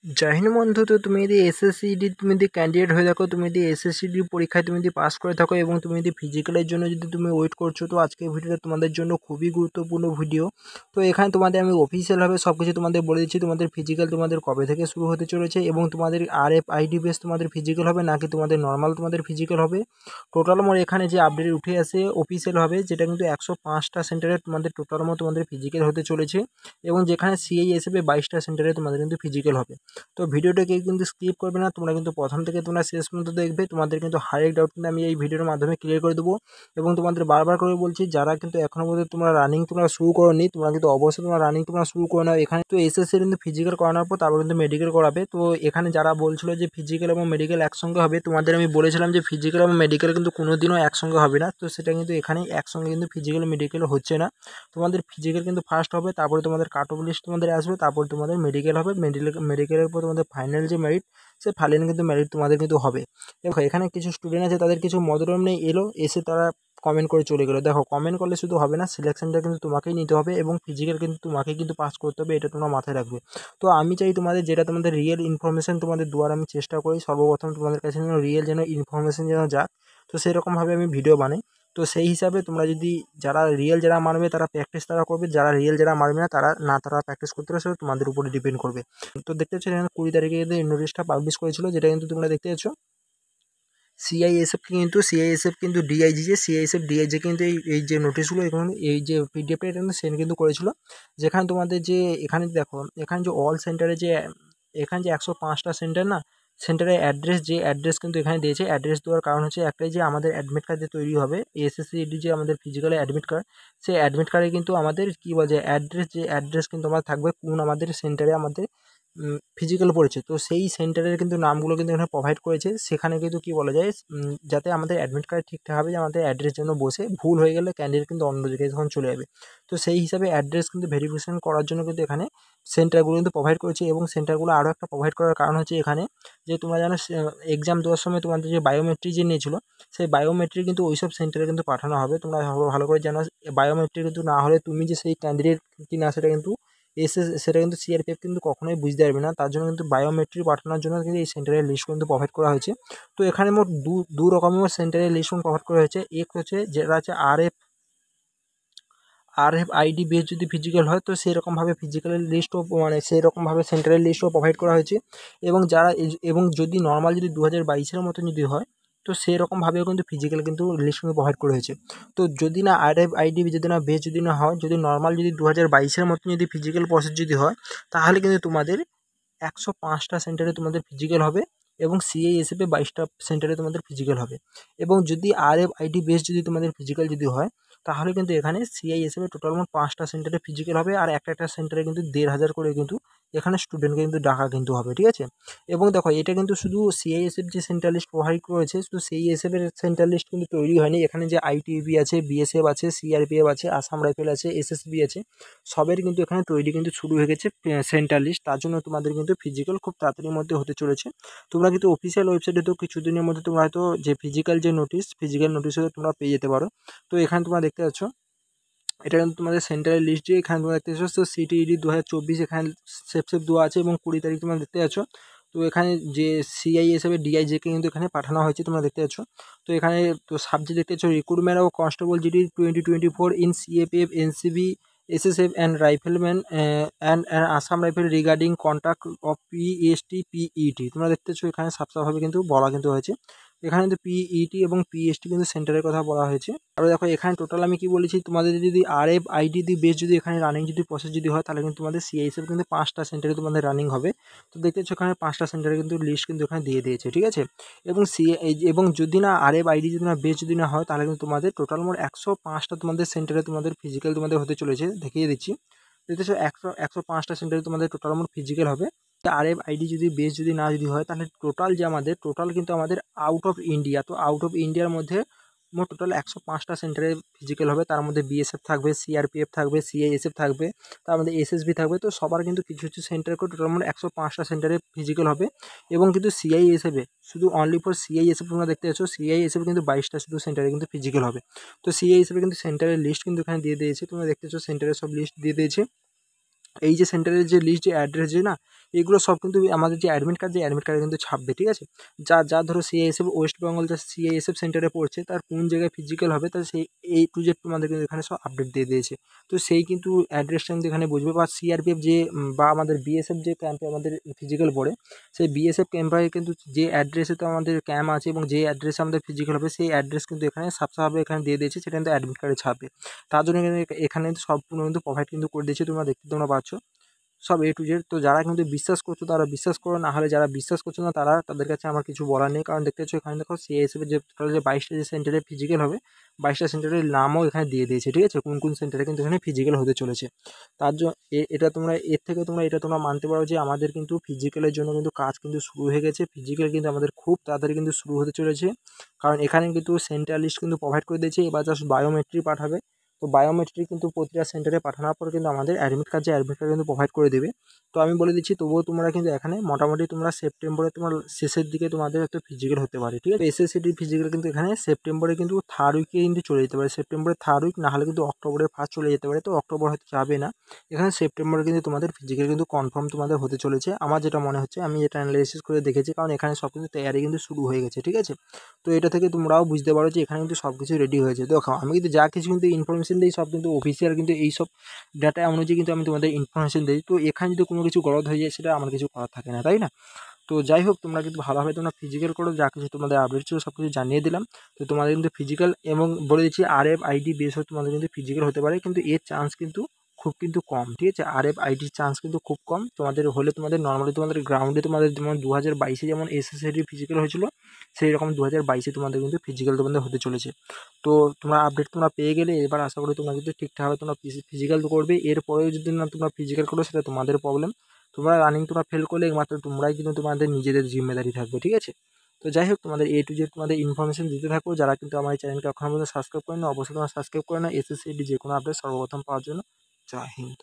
জয় হিন্দ বন্ধু। তো তুমি যদি এসএসসিডি তুমি যদি ক্যান্ডিডেট হয়ে থাকো, তুমি যদি এসএসসিডি পরীক্ষায় তুমি যদি পাস করে থাকো এবং তুমি যদি ফিজিক্যালের জন্য যদি তুমি ওয়েট করছো, তো আজকের ভিডিওটা তোমাদের জন্য খুবই গুরুত্বপূর্ণ ভিডিও। তো এখানে তোমাদের আমি অফিসিয়ালভাবে সব কিছু তোমাদের বলে দিচ্ছি, তোমাদের ফিজিক্যাল তোমাদের কবে থেকে শুরু হতে চলেছে এবং তোমাদের RFID বেস তোমাদের ফিজিক্যাল হবে নাকি তোমাদের নর্মাল তোমাদের ফিজিক্যাল হবে। টোটাল আমার এখানে যে আপডেট উঠে আসে অফিসিয়ালভাবে, যেটা কিন্তু 105টা সেন্টারে তোমাদের টোটাল তোমাদের ফিজিক্যাল হতে চলেছে এবং যেখানে CISF 22টা সেন্টারে তোমাদের কিন্তু ফিজিক্যাল হবে। তো ভিডিওটাকে কিন্তু স্কিপ করবে না, তোমরা কিন্তু প্রথম থেকে তোমরা শেষ পর্যন্ত দেখবে। তোমাদের কিন্তু হারেক ডাউট কিন্তু আমি এই ভিডিওর মাধ্যমে ক্লিয়ার করে দেবো এবং তোমাদের বারবার করে বলছি, যারা কিন্তু এখনো পর্যন্ত তোমরা রানিং তোমরা শুরু করোনি, তোমরা কিন্তু অবশ্যই তোমরা রানিং তোমরা শুরু করে নাও। এখানে তো এসএসসি কিন্তু ফিজিক্যাল করানোর পর তারপর কিন্তু মেডিকেল করাবে। তো এখানে যারা বলছিল যে ফিজিক্যাল এবং মেডিকেল একসঙ্গে হবে, তোমাদের আমি বলেছিলাম যে ফিজিক্যাল এবং মেডিকেল কিন্তু কোনোদিনও একসঙ্গে হবে না। তো সেটা কিন্তু এখানে একসঙ্গে কিন্তু ফিজিক্যাল মেডিকেল হচ্ছে না। তোমাদের ফিজিক্যাল কিন্তু ফার্স্ট হবে, তারপরে তোমাদের কাট অফ লিস্ট তোমাদের আসবে, তারপর তোমাদের মেডিকেল হবে। মেডিকেলের পর তোমাদের ফাইনাল যে মেরিট, সে ফাইনাল কিন্তু মেরিট তোমাদের কিন্তু হবে। দেখো এখানে কিছু স্টুডেন্ট আছে, তাদের কিছু মতলব নেই, এসে তারা কমেন্ট করে চলে গেলো। দেখো কমেন্ট করলে শুধু হবে না, সিলেকশনটা কিন্তু তোমাকেই নিতে হবে এবং ফিজিক্যাল কিন্তু তোমাকেই কিন্তু পাস করতে হবে, এটা তোমরা মাথায় রাখবে। তো আমি চাই তোমাদের যেটা তোমাদের রিয়েল ইনফরমেশন তোমাদের দেওয়ার আমি চেষ্টা করি, সর্বপ্রথম তোমাদের কাছে যেন রিয়েল যেন ইনফরমেশন যেন যাক, তো সেরকমভাবে আমি ভিডিও বানাই। তো সেই হিসাবে তোমরা যদি যারা রিয়েল যারা মানবে তারা প্র্যাকটিস তারা করবে, যারা রিয়েল যারা মানবে না তারা প্র্যাকটিস করতে পারে, সেটা তোমাদের উপরে ডিপেন্ড করবে। তো দেখতে পাচ্ছ এখানে 20 তারিখে কিন্তু এই নোটিশটা পাবলিশ করেছিল, যেটা কিন্তু তোমরা দেখতে পাচ্ছ। সিআইএসএফ কিন্তু ডিআইজি যে সিআইএসএফ ডিআইজি কিন্তু এই যে নোটিশগুলো এখানে এই যে পিডিএফটা এটা কিন্তু সেন্ড কিন্তু করেছিল। যেখানে তোমাদের যে এখানে দেখো, এখানে যে অল সেন্টারে যে এখানে যে 105টা সেন্টার না, সেন্টারের অ্যাড্রেস কিন্তু এখানে দিয়েছে। অ্যাড্রেস দেওয়ার কারণ হচ্ছে একটাই, যে আমাদের অ্যাডমিট কার্ড যে তৈরি হবে এসএসসিডি যে আমাদের ফিজিক্যালের অ্যাডমিট কার্ড, সেই অ্যাডমিট কার্ডে কিন্তু আমাদের কী বলে অ্যাড্রেস কিন্তু আমার থাকবে কোন আমাদের সেন্টারে আমাদের ফিজিক্যাল পড়েছে। তো সেই সেন্টারের কিন্তু নামগুলো কিন্তু এখানে প্রোভাইড করেছে। সেখানে কিন্তু কী বলা যায়, যাতে আমাদের অ্যাডমিট কার্ড ঠিকঠাক হবে, যে আমাদের অ্যাড্রেস যেন বসে, ভুল হয়ে গেলে ক্যান্ডিডেট কিন্তু অন্য জায়গায় তখন চলে যাবে। তো সেই হিসাবে অ্যাড্রেস কিন্তু ভেরিফিকেশন করার জন্য কিন্তু এখানে সেন্টারগুলো কিন্তু প্রোভাইড করেছে এবং সেন্টারগুলো আরও একটা প্রোভাইড করার কারণ হচ্ছে এখানে, যে তোমরা জানো এক্সাম দেওয়ার সময় তোমাদের যে বায়োমেট্রিক যে নিয়েছিল, সেই বায়োমেট্রিক কিন্তু ওইসব সেন্টারে কিন্তু পাঠানো হবে। তোমরা ভালো করে জানো, বায়োমেট্রিক কিন্তু না হলে তুমি যে সেই ক্যান্ডিডেট কি না সেটা কিন্তু সেটা কিন্তু সিআরপিএফ কিন্তু কখনোই বুঝতে পারবে না। তার জন্য কিন্তু বায়োমেট্রিক পাঠানোর জন্য কিন্তু এই সেন্টারের লিস্ট কিন্তু প্রোভাইড করা হয়েছে। তো এখানে মোট দু রকমের সেন্টারের লিস্ট প্রোভাইড করা হয়েছে। এক হচ্ছে যেটা আছে RFID বেস যদি ফিজিক্যাল হয়, তো সেরকমভাবে ফিজিক্যালের লিস্টও মানে সেরকমভাবে সেন্টারের লিস্টও প্রোভাইড করা হয়েছে। এবং এবং যদি নর্মাল যদি 2022-এর মতন যদি হয়, তো সেরকমভাবেও কিন্তু ফিজিক্যাল কিন্তু লিস্ট কিন্তু প্রোভাইড করা হয়েছে। তো যদি না RFID যদি না বেস যদি না হয়, যদি নর্মাল যদি 2022-এর মতন যদি ফিজিক্যাল প্রসেস যদি হয়, তাহলে কিন্তু তোমাদের 105টা সেন্টারে তোমাদের ফিজিক্যাল হবে এবং সিআইএসএফে 22টা সেন্টারে তোমাদের ফিজিক্যাল হবে। এবং যদি RFID বেস যদি তোমাদের ফিজিক্যাল যদি হয়, তাহলে কিন্তু এখানে সিআইএসএফে টোটাল মোট 5টা সেন্টারে ফিজিক্যাল হবে আর একটা সেন্টারে কিন্তু 1500 করে কিন্তু এখানে স্টুডেন্টকে কিন্তু ডাকা কিন্তু হবে, ঠিক আছে। এবং দেখো এটা কিন্তু শুধু সিআইএসএফ যে সেন্টার লিস্ট প্রোভাইড করেছে, শুধু সিআইএসএফের সেন্টার লিস্ট কিন্তু তৈরি হয়নি। এখানে যে আইটিবিপি আছে, বিএসএফ আছে, সিআরপিএফ আছে, আসাম রাইফেল আছে, এসএসবি আছে, সবের কিন্তু এখানে তৈরি কিন্তু শুরু হয়ে গেছে সেন্টার লিস্ট। তার জন্য তোমাদের কিন্তু ফিজিক্যাল খুব তাড়াতাড়ির মধ্যে হতে চলেছে। তোমরা কিন্তু অফিসিয়াল ওয়েবসাইটে তো কিছুদিনের মধ্যে তোমরা হয়তো যে ফিজিক্যাল নোটিশ তোমরা পেয়ে যেতে পারো। তো এখানে তোমরা দেখতে পাচ্ছ, এটা কিন্তু তোমাদের সেন্টারের লিস্ট, যে এখানে তোমরা দেখতে পাচ্ছ সিটিইডি 2024 এখানে সেপ দেওয়া আছে এবং 20 তারিখ তোমরা দেখতে পাচ্ছ। তো এখানে যে সিআইএসএফের ডিআইজিকে কিন্তু এখানে পাঠানো হয়েছে, তোমরা দেখতে পাচ্ছ। তো এখানে তো সাবজেক্ট দেখতে পাচ্ছ, recruitment of constable GD 2024 in CAPF NCB SSF and rifleman and Assam rifle regarding contact of PST PET. তোমরা দেখতে পাচ্ছ এখানে সাবসাভাবে কিন্তু বলা কিন্তু হয়েছে। এখানে কিন্তু পিইটি এবং পিএসটি কিন্তু সেন্টারের কথা বলা হয়েছে। আর দেখো এখানে টোটাল আমি কি বলেছি, তোমাদের যদি RFID বেস যদি এখানে রানিং যদি প্রসেস যদি হয়, তাহলে কিন্তু তোমাদের সিআইএসএফ কিন্তু 5টা সেন্টারে তোমাদের রানিং হবে। তো দেখতে পাচ্ছ এখানে 5টা সেন্টারে কিন্তু লিস্ট কিন্তু এখানে দিয়ে দিয়েছে, ঠিক আছে। এবং এবং যদি না RFID যদি না বেস যদি না হয়, তাহলে কিন্তু তোমাদের টোটাল মোট 105টা তোমাদের সেন্টারে তোমাদের ফিজিক্যাল তোমাদের হতে চলেছে। দেখিয়ে দিচ্ছি, দেখতে পাচ্ছ 105টা সেন্টারে তোমাদের টোটাল মোট ফিজিক্যাল হবে। RFID যদি বেস যদি না যদি হয়, তাহলে টোটাল কিন্তু আমাদের আউট অফ ইন্ডিয়া, তো আউট অফ ইন্ডিয়ার মধ্যে মোট টোটাল 105টা সেন্টারে ফিজিক্যাল হবে। তার মধ্যে বিএসএফ থাকবে, সিআরপিএফ থাকবে, সিআইএসএফ থাকবে, তার মধ্যে এসএসবি থাকবে। তো সবার কিন্তু কিছু কিছু সেন্টার করে টোটাল মোট 105টা সেন্টারে ফিজিক্যাল হবে। এবং কিন্তু সিআইএসএফে শুধু অনলি ফর সিআইএসএফ তোমরা দেখতে পাচ্ছ, সিআইএসএফ কিন্তু 22টা শুধু সেন্টারে কিন্তু ফিজিক্যাল হবে। তো সিআইএসএফে কিন্তু সেন্টারের লিস্ট কিন্তু এখানে দিয়ে দিয়েছে, তোমরা দেখতে পাচ্ছ সেন্টারের সব লিস্ট দিয়ে দিয়েছে। এই যে সেন্টারের যে লিস্ট, যে অ্যাড্রেস যে না, এগুলো সব কিন্তু আমাদের যে অ্যাডমিট কার্ড, যে অ্যাডমিট কার্ডে কিন্তু ছাপবে, ঠিক আছে? যা ধরো সিআইএসএফ ওয়েস্ট বেঙ্গল যা সিআইএসএফ সেন্টারে পড়ছে, তার কোন জায়গায় ফিজিক্যাল হবে, তার সেই A to Z তোমাদের কিন্তু এখানে সব আপডেট দিয়ে দিয়েছে। তো সেই কিন্তু অ্যাড্রেসটা কিন্তু এখানে বুঝবে, বা সিআরপিএফ যে বা আমাদের বিএসএফ যে ক্যাম্পে আমাদের ফিজিক্যাল পড়ে, সেই বিএসএফ ক্যাম্পে কিন্তু যে অ্যাড্রেসে তো আমাদের ক্যাম্প আছে এবং যে অ্যাড্রেসে আমাদের ফিজিক্যাল হবে, সেই অ্যাড্রেস কিন্তু এখানে সাফসাভাবে এখানে দিয়ে দিয়েছে, সেটা কিন্তু অ্যাডমিট কার্ডে ছাপবে। তার জন্য কিন্তু এখানে কিন্তু সম্পূর্ণ কিন্তু প্রোভাইড কিন্তু করে দিয়েছে, তোমরা পাচ্ছ সব A to Z। তো যারা কিন্তু বিশ্বাস করছো তারা বিশ্বাস করো, না হলে যারা বিশ্বাস করছো না তারা, তাদের কাছে আমার কিছু বলার নেই। কারণ দেখতে পাচ্ছ এখানে দেখো সিআইএসএফ যে টোটাল যে 22টা যে সেন্টারে ফিজিক্যাল হবে, 22টা সেন্টারের নামও এখানে দিয়ে দিয়েছে, ঠিক আছে? কোন কোন সেন্টারে কিন্তু এখানে ফিজিক্যাল হতে চলেছে। তার জন্য এটা তোমরা এর থেকে তোমরা মানতে পারো যে আমাদের কিন্তু ফিজিক্যালের জন্য কিন্তু কাজ কিন্তু শুরু হয়ে গেছে। ফিজিক্যাল কিন্তু আমাদের খুব তাড়াতাড়ি কিন্তু শুরু হতে চলেছে, কারণ এখানে কিন্তু সেন্টার লিস্ট কিন্তু প্রোভাইড করে দিয়েছে। এবার জাস্ট বায়োমেট্রিক পাঠাবে। তো বায়োমেট্রিক কিন্তু প্রতিটা সেন্টারে পাঠানোর পর কিন্তু আমাদের অ্যাডমিট কার্ড কিন্তু প্রোভাইড করে দেবে। তো আমি বলে দিচ্ছি, তবুও তোমরা কিন্তু এখানে মোটামুটি তোমরা সেপ্টেম্বরে তোমার শেষের দিকে তোমাদের হয়তো ফিজিক্যাল হতে পারে, ঠিক আছে? এসএসসিটি ফিজিক্যাল কিন্তু এখানে সেপ্টেম্বরে কিন্তু থার্ড উইকে কিন্তু চলে যেতে পারে, সেপ্টেম্বরের থার্ড উইক, না হলে কিন্তু অক্টোবরের ফার্স্ট চলে যেতে পারে। তো অক্টোবর হয়তো যাবে না, এখানে সেপ্টেম্বরে কিন্তু তোমাদের ফিজিক্যাল কিন্তু কনফার্ম তোমাদের হতে চলেছে, আমার যেটা মনে হচ্ছে। আমি যেটা অ্যানালাইসিস করে দেখেছি, কারণ এখানে সব কিন্তু তৈয়ারি কিন্তু শুরু হয়ে গেছে, ঠিক আছে? তো এটা থেকে তোমরাও বুঝতে পারো যে এখানে কিন্তু সব কিছু রেডি হয়েছে। দেখো আমি কিন্তু যা কিছু কিন্তু ইনফরমেশন দিই, সব কিন্তু অফিসিয়াল, কিন্তু এইসব ডাটা অনুযায়ী কিন্তু আমি তোমাদের ইনফরমেশন দিই। তো এখানে যদি কোনো কিছু গলদ হয়ে যায়, সেটা আমার কিছু করার থাকে না, তাই না? তো যাই হোক, তোমরা কিন্তু ভালোভাবে তোমরা ফিজিক্যাল করো, যা কিছু তোমাদের আপডেট ছিল সব কিছু জানিয়ে দিলাম। তো তোমাদের কিন্তু ফিজিক্যাল, এবং বলে দিচ্ছি RFID বেস হয়ে তোমাদের কিন্তু ফিজিক্যাল হতে পারে, কিন্তু এর চান্স কিন্তু খুব কিন্তু কম, ঠিক আছে? RFIDর চান্স কিন্তু খুব কম তোমাদের হলে। তোমাদের নর্মালি তোমাদের গ্রাউন্ডে তোমাদের যেমন 2022-এ যেমন SSID ফিজিক্যাল হয়েছিল, সেই রকম 2022-এ তোমাদের কিন্তু ফিজিক্যাল তোমাদের হতে চলেছে। তো তোমরা আপডেট তোমরা পেয়ে গেলে, এবার আশা করি তোমরা কিন্তু ঠিকঠাকভাবে তোমরা ফিজিক্যাল করবে। এরপরেও যদি না তোমরা ফিজিক্যাল করো, সেটা তোমাদের প্রবলেম। রানিং তোমরা ফেল করলে একমাত্র তোমরাই কিন্তু তোমাদের নিজেদের জিম্মেদারি থাকবে, ঠিক আছে? তো যাই হোক, তোমাদের A to Z তোমাদের ইনফরমেশন দিতে থাকো। যারা কিন্তু আমার এই চ্যানেলকে এখনো পর্যন্ত সাবস্ক্রাইব করেনি, অবশ্যই তোমরা সাবস্ক্রাইব করে নাও, এসএসসি যে কোনো আপডেট সর্বপ্রথম পাওয়ার জন্য। জয় হিন্দ।